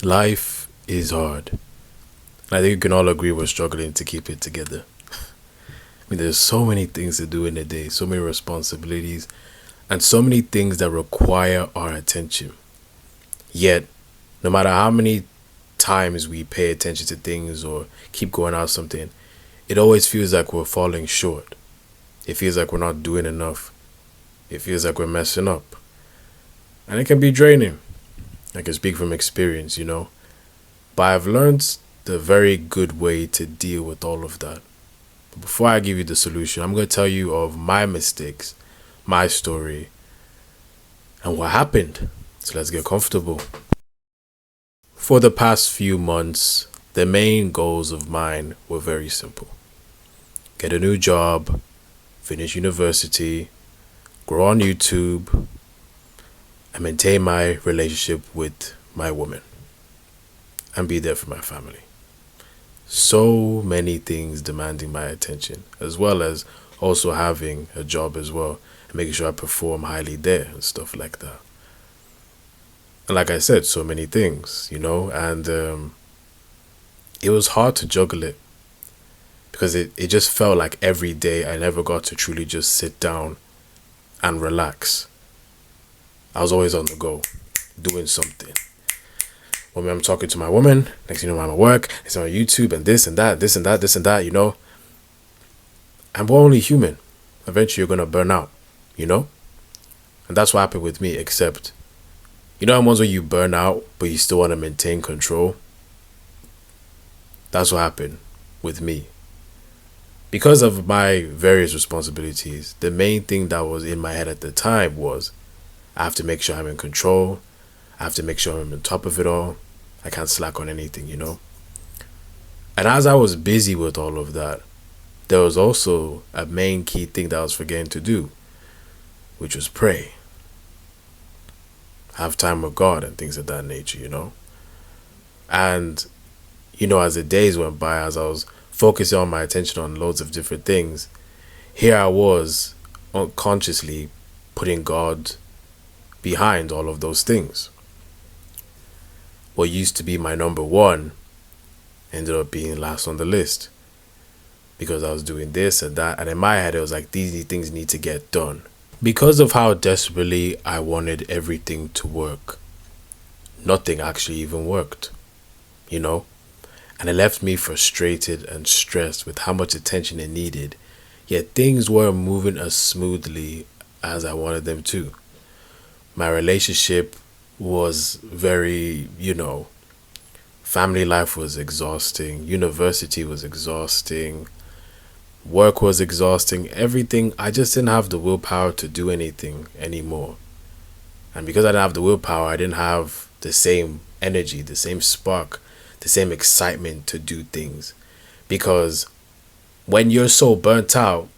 Life is hard. I think you can all agree we're struggling to keep it together. I mean, there's so many things to do in a day, so many responsibilities, and so many things that require our attention. Yet, no matter how many times we pay attention to things or keep going out something, it always feels like we're falling short. It feels like we're not doing enough. It feels like we're messing up. And it can be draining. I can speak from experience. But I've learned the very good way to deal with all of that. But before I give you the solution, I'm going to tell you of my mistakes, my story, and what happened. So let's get comfortable. For the past few months, the main goals of mine were very simple: get a new job, finish university, grow on YouTube, and maintain my relationship with my woman, and be there for my family. So many things demanding my attention, as well as also having a job as well, and making sure I perform highly there and stuff like that. And like I said, so many things, and it was hard to juggle it because it just felt like every day I never got to truly just sit down and relax. I was always on the go, doing something. When I'm talking to my woman, next thing you know, I'm at work, it's on YouTube and this and that, this and that, this and that. And we're only human. Eventually you're gonna burn out. And that's what happened with me, except ones where you burn out but you still want to maintain control. That's what happened with me. Because of my various responsibilities, the main thing that was in my head at the time was I have to make sure I'm in control. I have to make sure I'm on top of it all. I can't slack on anything. And as I was busy with all of that, there was also a main key thing that I was forgetting to do, which was pray. Have time with God and things of that nature. And, as the days went by, as I was focusing on my attention on loads of different things, here I was unconsciously putting God behind all of those things. What used to be my number one ended up being last on the list because I was doing this and that, and in my head it was like these things need to get done. Because of how desperately I wanted everything to work, nothing actually even worked. And it left me frustrated and stressed with how much attention it needed, yet things weren't moving as smoothly as I wanted them to. My relationship was very, family life was exhausting, university was exhausting, work was exhausting, everything. I just didn't have the willpower to do anything anymore. And because I didn't have the willpower, I didn't have the same energy, the same spark, the same excitement to do things. Because when you're so burnt out,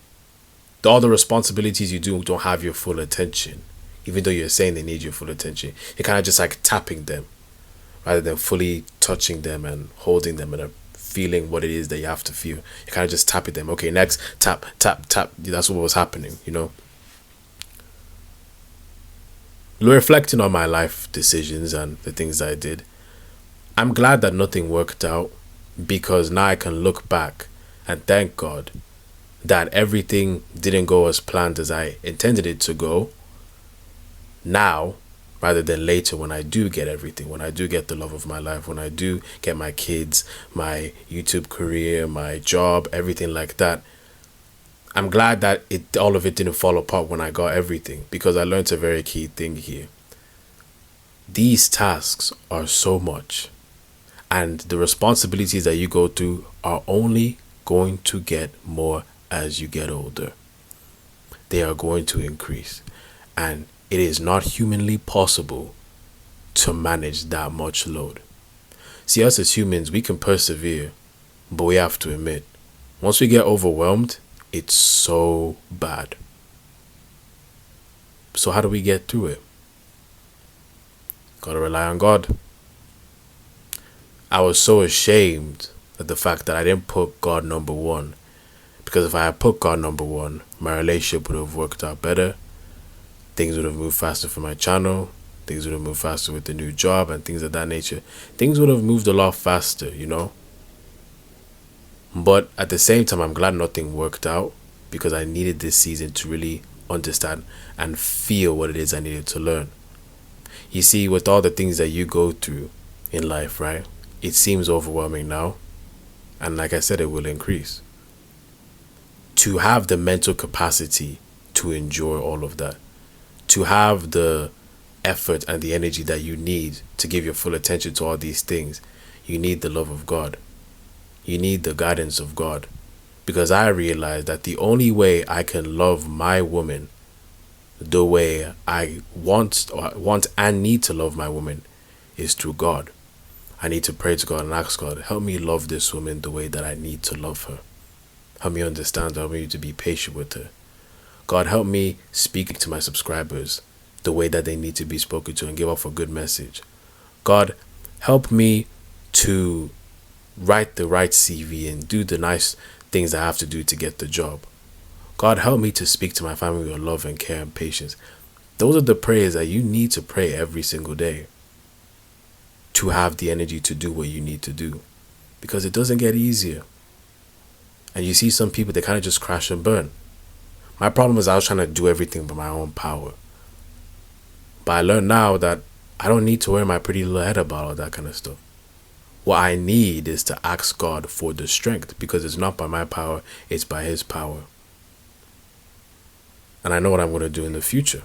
all the responsibilities you do don't have your full attention. Even though you're saying they need your full attention, you're kind of just like tapping them rather than fully touching them and holding them and feeling what it is that you have to feel. You kind of just tapping them. Okay, next, tap, tap, tap. That's what was happening. Reflecting on my life decisions and the things that I did, I'm glad that nothing worked out, because now I can look back and thank God that everything didn't go as planned as I intended it to go now, rather than later, when I do get everything, when I do get the love of my life, when I do get my kids, my YouTube career, my job, everything like that. I'm glad that all of it didn't fall apart when I got everything, because I learned a very key thing here. These tasks are so much, and the responsibilities that you go through are only going to get more as you get older. They are going to increase, and it is not humanly possible to manage that much load. See, us as humans, we can persevere, but we have to admit, once we get overwhelmed, it's so bad. So how do we get through it? Gotta rely on God. I was so ashamed at the fact that I didn't put God number one, because if I had put God number one, my relationship would have worked out better. Things would have moved faster for my channel. Things would have moved faster with the new job and things of that nature. Things would have moved a lot faster, you know? But at the same time, I'm glad nothing worked out because I needed this season to really understand and feel what it is I needed to learn. You see, with all the things that you go through in life, right? It seems overwhelming now. And like I said, it will increase. To have the mental capacity to endure all of that, to have the effort and the energy that you need to give your full attention to all these things, you need the love of God. You need the guidance of God. Because I realized that the only way I can love my woman the way I want and need to love my woman is through God. I need to pray to God and ask God, help me love this woman the way that I need to love her. Help me understand, help me to be patient with her. God, help me speak to my subscribers the way that they need to be spoken to and give off a good message. God, help me to write the right CV and do the nice things I have to do to get the job. God, help me to speak to my family with love and care and patience. Those are the prayers that you need to pray every single day to have the energy to do what you need to do, because it doesn't get easier. And you see some people, they kind of just crash and burn. My problem is I was trying to do everything by my own power. But I learned now that I don't need to wear my pretty little head about all that kind of stuff. What I need is to ask God for the strength, because it's not by my power, it's by His power. And I know what I'm going to do in the future.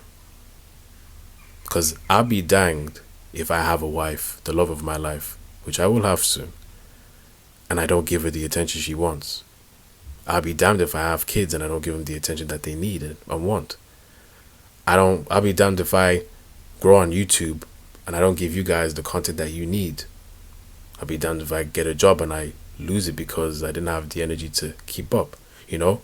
Because I'll be danged if I have a wife, the love of my life, which I will have soon, and I don't give her the attention she wants. I'll be damned if I have kids and I don't give them the attention that they need and want. I'll be damned if I grow on YouTube and I don't give you guys the content that you need. I'll be damned if I get a job and I lose it because I didn't have the energy to keep up, you know?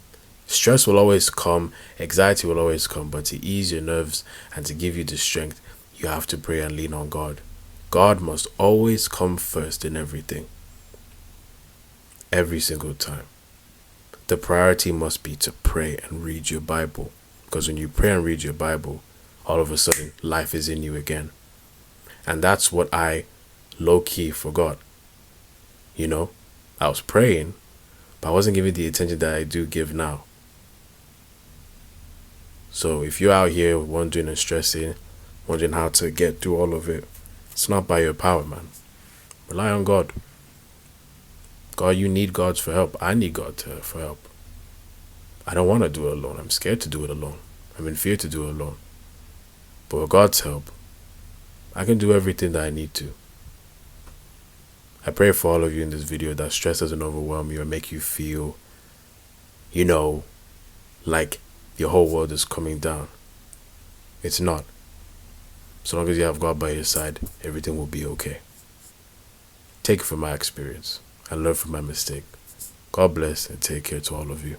Stress will always come, anxiety will always come, but to ease your nerves and to give you the strength, you have to pray and lean on God. God must always come first in everything. Every single time. The priority must be to pray and read your Bible. Because when you pray and read your Bible, all of a sudden, life is in you again. And that's what I low-key forgot. You know, I was praying, but I wasn't giving the attention that I do give now. So if you're out here wondering and stressing, wondering how to get through all of it, it's not by your power, man. Rely on God. God, you need God for help. I need God for help. I don't want to do it alone. I'm scared to do it alone. I'm in fear to do it alone. But with God's help, I can do everything that I need to. I pray for all of you in this video that stress doesn't overwhelm you or make you feel, like your whole world is coming down. It's not. So long as you have God by your side, everything will be okay. Take it from my experience and learn from my mistake. God bless and take care to all of you.